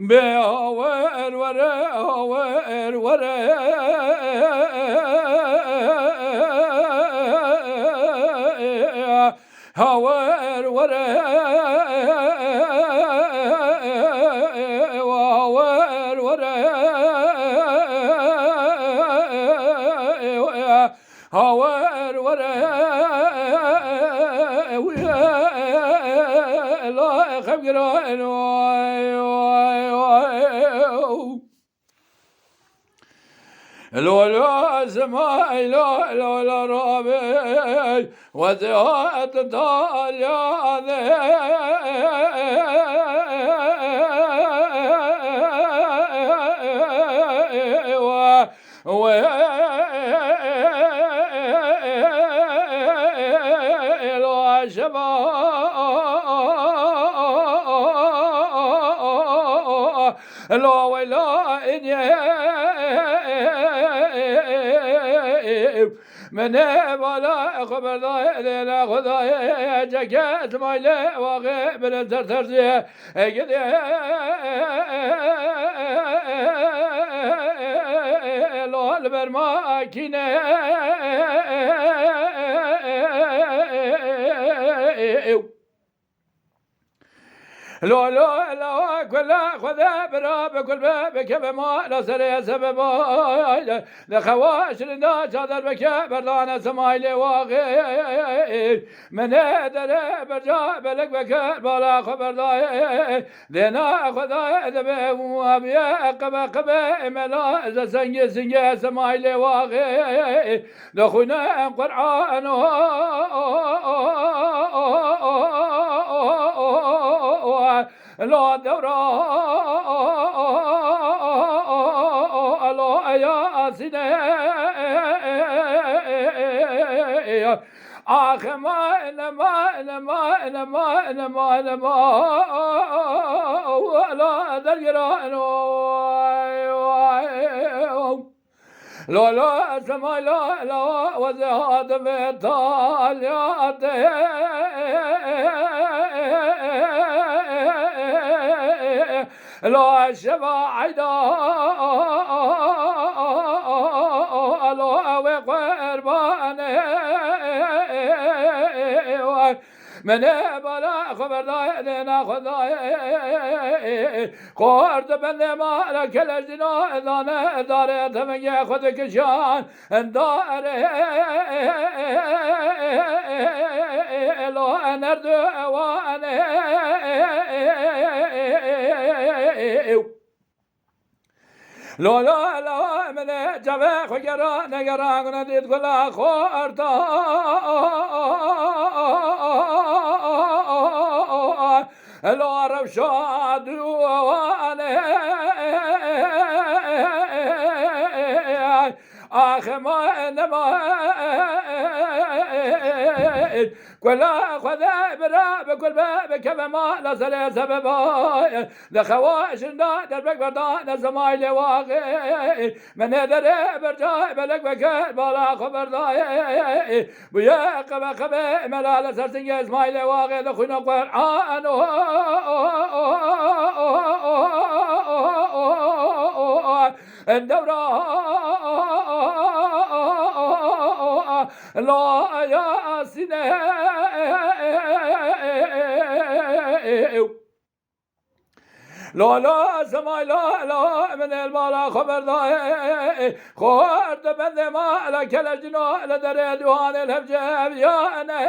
بأور ور ور هاور ور واور ور هاور ور لا خبران لولا سماي لا رابي وزهات طاليا و لا شبا لا ولا من بالا خبر لا خدای جکت مایل واقع بر ترزیه اگه لال بر ماکینه لا لا لا كل خذا براب كل بك بما لا سري سبب لخواش لنا جادر بك بردان سمايل واغير من در برجا بلك بك بالا خبر داي لنا خذا دب وابيا قب ملا زنج زنج سمايل واغير لخنا قرآن لا دورا لا ياسين آخ ما ولا درجران لا سما لا وزهاد بتاليات لا شبا عيدا لا وقربان من بالا خبر داينا خداي قرد بند ما لكل الجنا دانه داره تمگه خود کشان داره لا نرد وانه لا من جوه خگرا نگرا گنا دید گلا خورتا لا رفشاد وانه آخ ما كلا خذا برا بكل بك ما لا سلا سببا لخواش در بك بردان زمايل واقع من در برجا بلك بك بالا خبر داي ويا قب ملال سرسنگ اسماعيل واقع لخنا قرآن الدورة لا ياسين لا سماي لا من البالا خبر داي خورد بند ما لكل الجنا لدر دوان الهبجب يا انا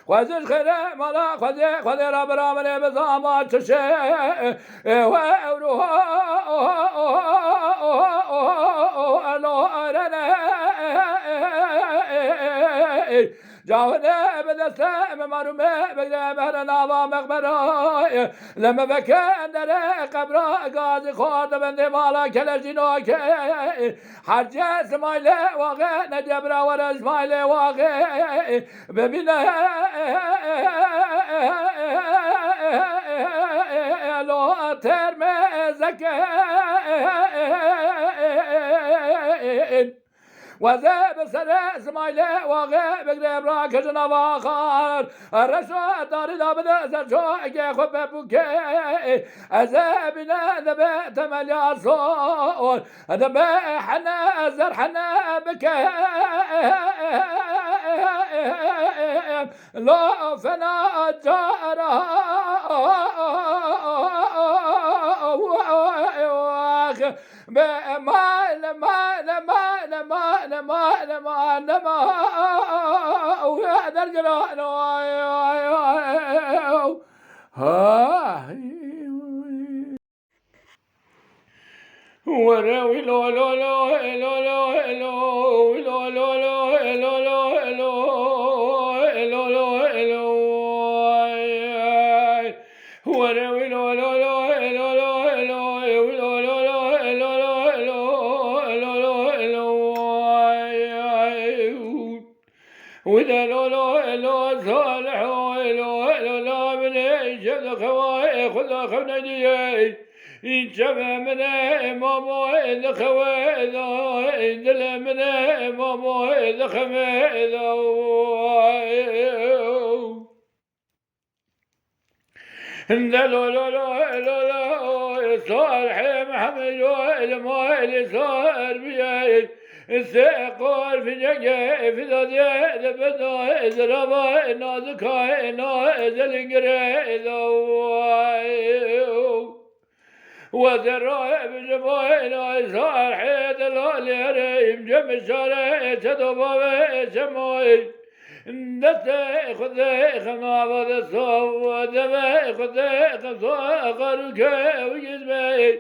خوزش خير مالا خوزي رب رامن بزامات تشه وروها جاونا بدسته ممرومه بگره بهر ناوا مقبره لما بکن در قبره غازی خورد بنده مالا کلجینو که هر جس مایل واقع نجبره ور اسمایل واقع ببینه لو ترم زکه وذاب سر اسماعيل وغيب قريب راك جناب آخر الرشوة دار دابد زرشوك خب بوكي أزابنا ذبت مليار صور ذبحنا زرحنا بكي لا فنا جارها ما وهذا الجران وراوي لو لو لو لو لو لو لو لو لو لو لو لو وراوي لو لو لو لو لو وإذا لو صالح لو من يجد خواي خذ خبنجي يجمع من مامو إذا خوي دل من مامو إذا خميذا لا صالح محمد المال صار بيا السيقول في جاي في ذا بدنا إزرابا نازكا نازل قريد وذرا بجمعنا صالح دلالي جم الشارع تدوبا سموي نتي خذي خما بعد الصوت دبي خذي خذا خرك وجزمي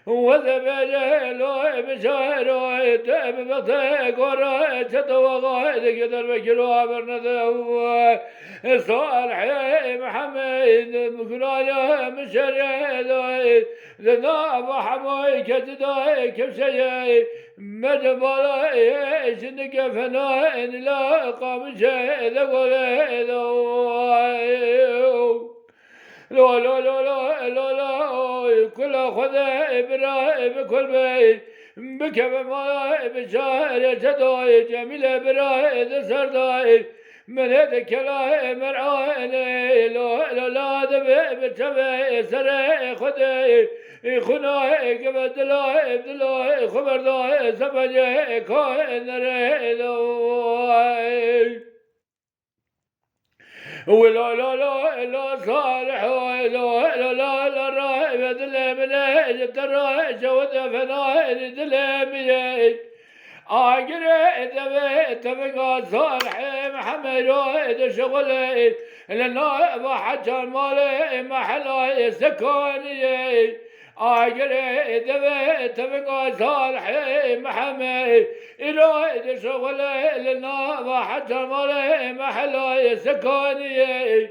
وذبي لو بشارو تب بطي قرا تدوغا قدر بكرو برنذو صالح محمد مكرايا مشري ذنا بحماي كتداي كبشي مدبالاي شنك فناين لا قام شيء لا لا لا لا لا لا كل خذ إبراهيم بكل بيت بكب ماي بشهر جداي جميل إبراهيم سرداي من هذا كلام مرعاني لا لا لا دبي بتبي سري خذي خناي قبل دلاي دلاي خبر داي سبجي كاين ريداي ولا لا لا لا صالح ولا لا لا لا راي بدل من جد الراي جود فناي دلمي اجري تبقى صالح محمد رويد شغلي لنا بحجر مالي محلاي سكوني اجري تبقى صالح محمد رويد شغلي لنا بحجر مالي محلاي سكوني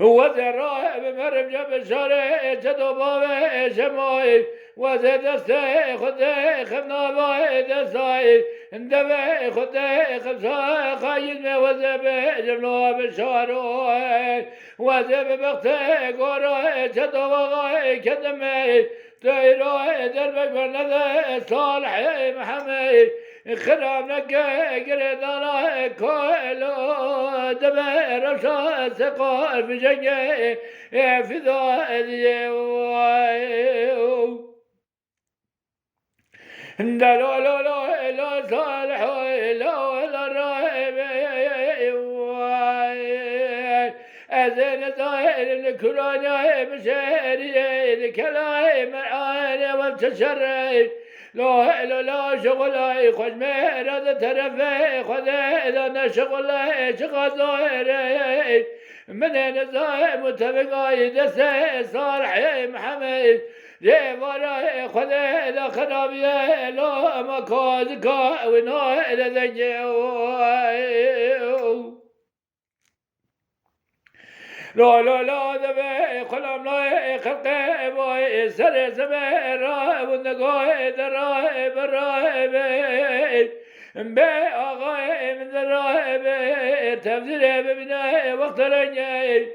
وذرا بمرم جب شاري تدوبا شموي وزد استي خدي خمنا باي دساي اندبي خدي خمسا خايد مي وزبي جملو بشاروي وزب بختي قروي تدوبا كدمي تيروي دربك برنذي صالح محمد خرام نقا قريدانا كويلو دبي رشا سقال في جنجي في ذا لا لا لا لا صالح لا لا رايب أذن ظاهر الكورونا بشهري الكلاي مرعاني وانتشري لا لا لا شغلي خذ ميرد ترفي خذ إذا شغلي شغل ظاهري من الزاهي متفقاي دسي صالحي محمد يا وراي خذ إذا خرابي لا مكازكا ونوي إذا ذجيو لا لا لا ذبي خلام لا خلقي باي سر زبير ونقاي دراي براي بي آغاي من دراي تفزير ببناي وقت رنجي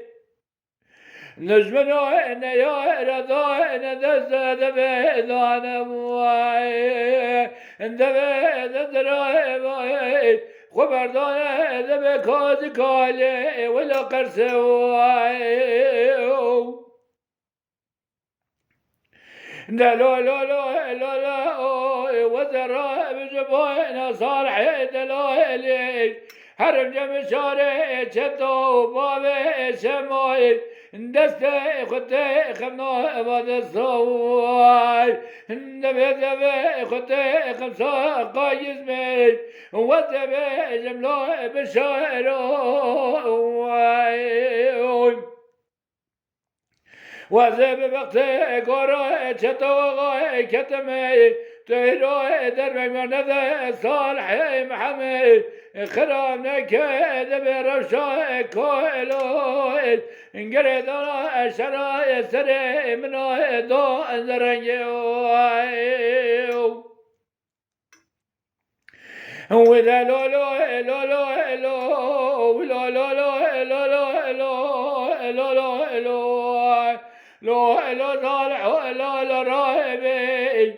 نجمنا إن يا رضا إن دست ذبي ذان مواي دبه دراي خبردار دبه كاز كالي ولا قرسواي لا لا لا لا لا لا وزراء بجبوين صالح دلالي هرم جمشاري شتو بابي شموي دستي خدي خمنا بعد الصواي نبي دبي خدي خمسة قايز مي ودبي جملة بشاروي وزب بقته قرأ شتوغا كتمي تهرو دربك مرنذ صالح محمد خرامنا كذب برشا كويلويد انقرد انا شراء سري منو دو انزرنجيو ولا لو لو لو لو لو لو لو لو لو لو لو لو صالح لو رايبي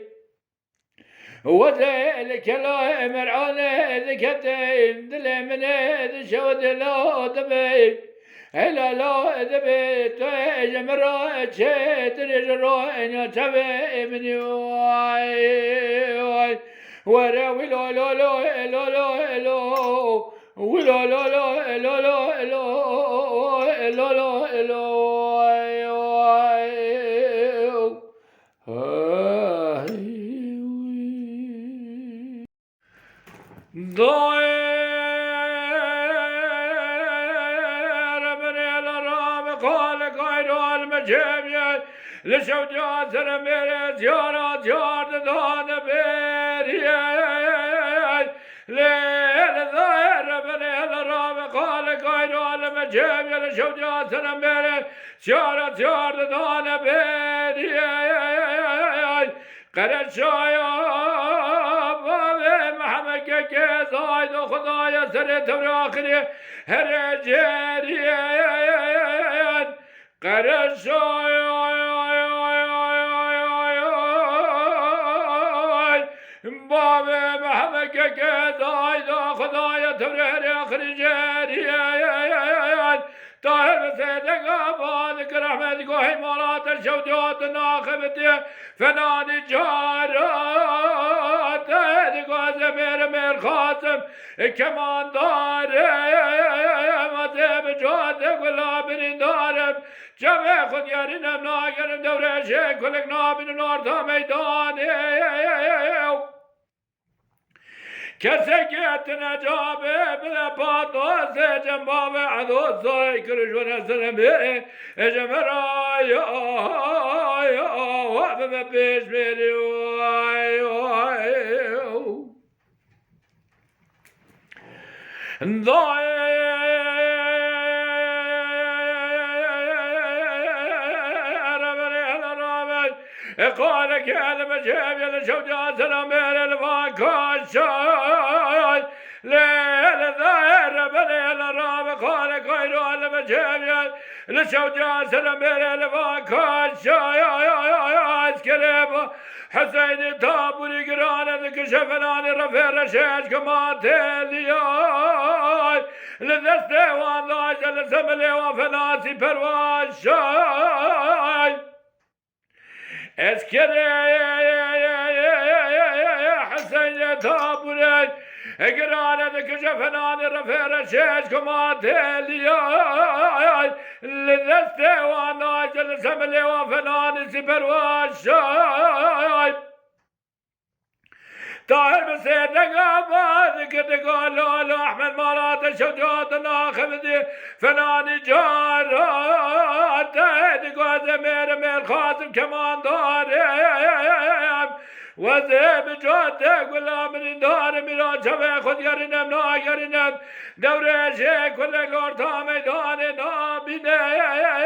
وذلك لا مرعون ذكتين دل من شود لو دبي هلا لو دبي تجمر ترجرون تبي من يواي ورا ولو لو لو لو لو لو ولو لو لو لو لو لو لو لو ضاير من الرام قال قايد المجيب لشوجات رمير زيارات زيارة دان بيريا ليل ضاير من الرام قال قايد المجيب لشوجات رمير زيارة زيارة دان بيريا قرد شايب محمد كي زايد خدايا سرت وراخري هرجيريان قرد شايب بابي محمد كي زايد خدايا تبرهر اخري جيريان طاهر سيدك أبادك رحمتك وحمارات الشوجات الناخبتي فنادي جارات تهدك وزمير مير خاتم كمان دارم أتيب جواتك ولا برين دارم جمع خود يارينم ناقرم دوري شيك كلك نابين نار تا ميداني كسكت نجابي بلا باطوس جنباب عدو صاي كرجونا سلمي جمرايا وابا بيش بيري قالك يا المجيب يا الشوجات سلامير الفاكاشاي ليل ظاهر بليل الراب قالك خير المجيب يا الشوجات سلامير الفاكاشاي اسكليب حسين تابوري قرانا ذك شفناني رفير رشاش كماتيلياي لذستي والله جل سملي وفناسي پرواشاي اسكري حسين تابوري قرانا ذك شفناني رفير رشاش كماتيلياي لذستي والله جل سملي وفناسي پرواشاي طاهر بسيدك أبادك تقول أحمد مرات الشوجات ناخذ فناني جارات تقول زمير مير خاتم كمان دارم وزيب جوتك ولا من دار ميرا شبه خود يرنم نا يرنم دوري شيك ولا لورتا ميدان نابينم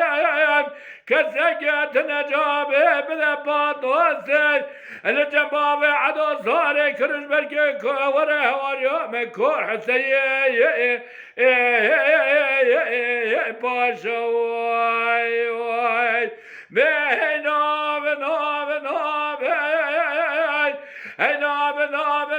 كسكت نجابي بذبات وسي الجنباب عدو صاري كرش بركي ورا هواريو من كور حسي باشا واي بينا بنا بنا بي ناب ناب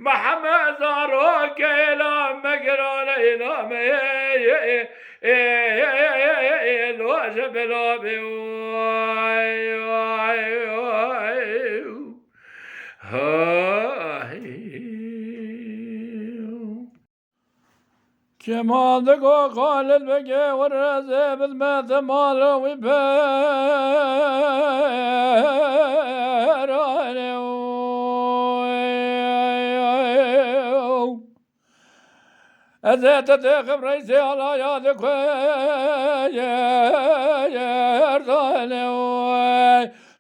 محمد زاروك إلى مقرون إلى الوجب لابي كما ذكو قال البقي والرزي بالمات ماله وبيراني أزيت تخب ريسي على يادك يرضاني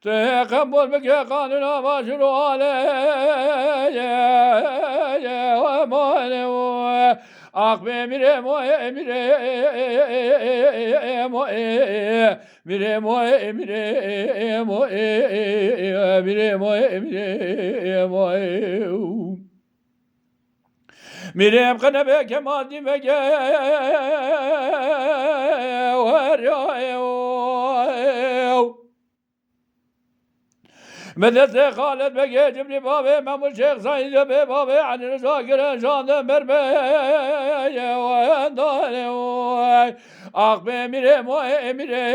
تقبل بك قانونا باشروا علي وماني أخبي ميري موي ميري موي ميري موي ميري موي ميري موي ميري موي ميري بقنا بك مادي بك وريو مدرسة خالد بقي جبري بابي مامو الشيخ سعيد بابي عن الرزاقر شان مرمي ونداني أخبي ميري موي ميري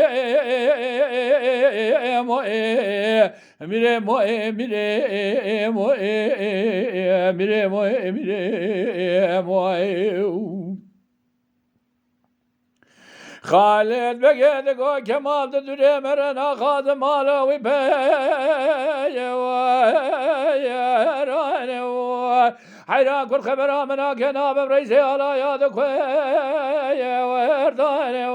موي ميري موي ميري موي ميري موي ميري موي خالد بقيدك كمال تدري مرنا خادم مالوي بيراني حيران كل خبر منا كناب بريسي على يادك ويرداني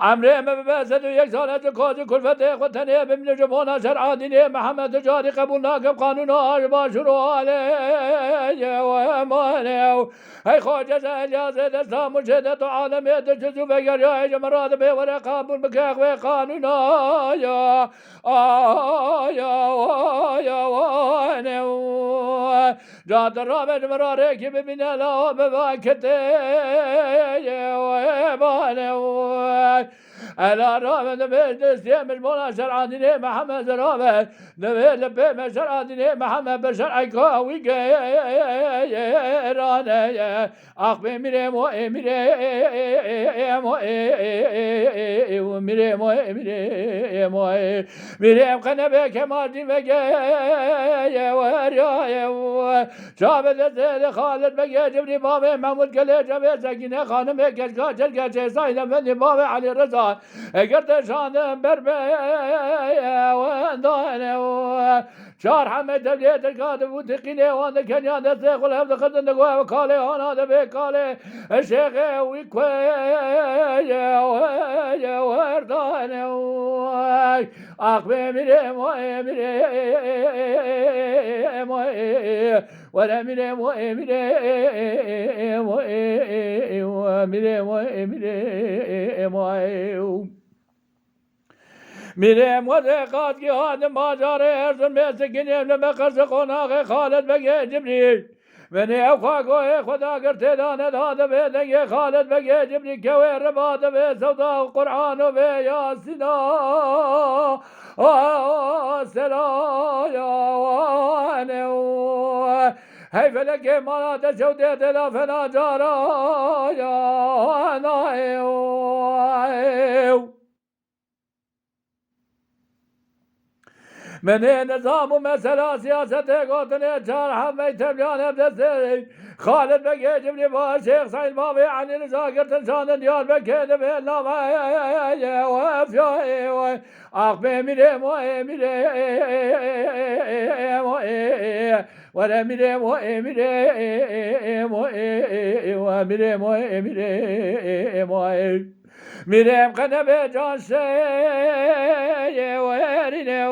عمري ما بباسد ويكسانة كوز كل فتيق وتنية بمن جبونا شرع ديني محمد تجاري قبولنا قبقانونا عجبا شروع علي وماني هاي خوجة زيجازة دسام وشدة عالمية تجزو بقر يا جمرات بي ورقاب المكاق وقانونا يا واني جات الرابع مراريك ببنا لا بباكتي وماني ألا رابع نبي دستيم المولا شرع ديني محمد رابع نبي لبي ما شرع ديني محمد بشرع كاوي غيراني أخبي ميري موي ميري موي ميري موي ميري موي ميري مقنبي كمال دين بقى ورياي شابد الزيد خالد بقى جبري بابي محمود قلي جبي سكينة خانمي كشكا جلقا شيسايدا مني بابي علي رضا قرت شان بربي ونداني شار حمد تبليت الكاتب وتقيني وانا كنيان السيخ والهبد خدن دقوا وكالي وانا دبي كالي الشيخ ويكوي ورداني أخبي ميري موي ميري موي ولا ميري موي ميري موي ميري موي ميري موي ميري موثقات جهاد ما جاري أرسل مسكين لما قرص قناغ خالد بقي جبريل مني أخاك خدا قرت داند هذا بيدك خالد بقي جبريل كوي رباط بسودا القرآن وبياسنا سرايا وانو هي فلك ما تشودت لا فنا جرايا نايو من نظام ومسألة سياسة قوتني جار حمي تبليان بدستي خالد بقي جبني با شيخ سعيد بابي عن الزاقر تنشان ديار بكي دبي نامي وفيوي أخبي ميري موي ميري موي ولا ميري موي ميري موي وميري موي ميري موي ميريم قنبي جانشي ويريني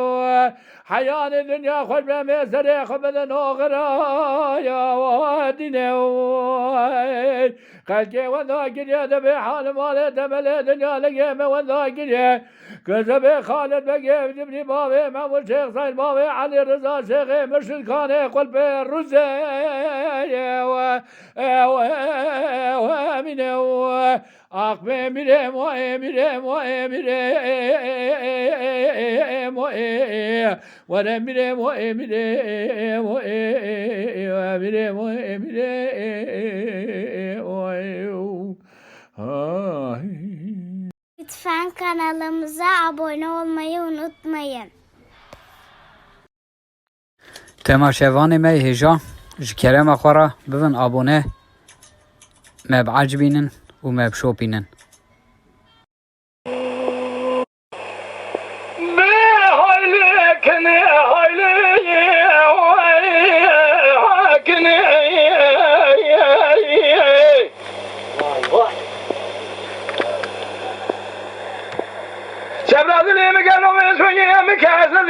حيان الدنيا خد بمسري خبز نوغرا يا واديني خلقي وذاكر يا دبي حال مالي تملي دنيا لقيمة وذاكر يا كذبي خالد بقي جبني بابي مامو الشيخ سعيد بابي علي رضا شيخي مرشد كان يقول بالرزي واميني Ah be emirem o emirem o emirem o var emirem o emirem o emirem o emirem o ay. Lütfen kanalımıza abone olmayı unutmayın. تماشاواني مي هجا جكرم أخورا ببن أبونه ما بعجبينن وما بشوبينن Şebrazı lemi gel o mesut yemi kazı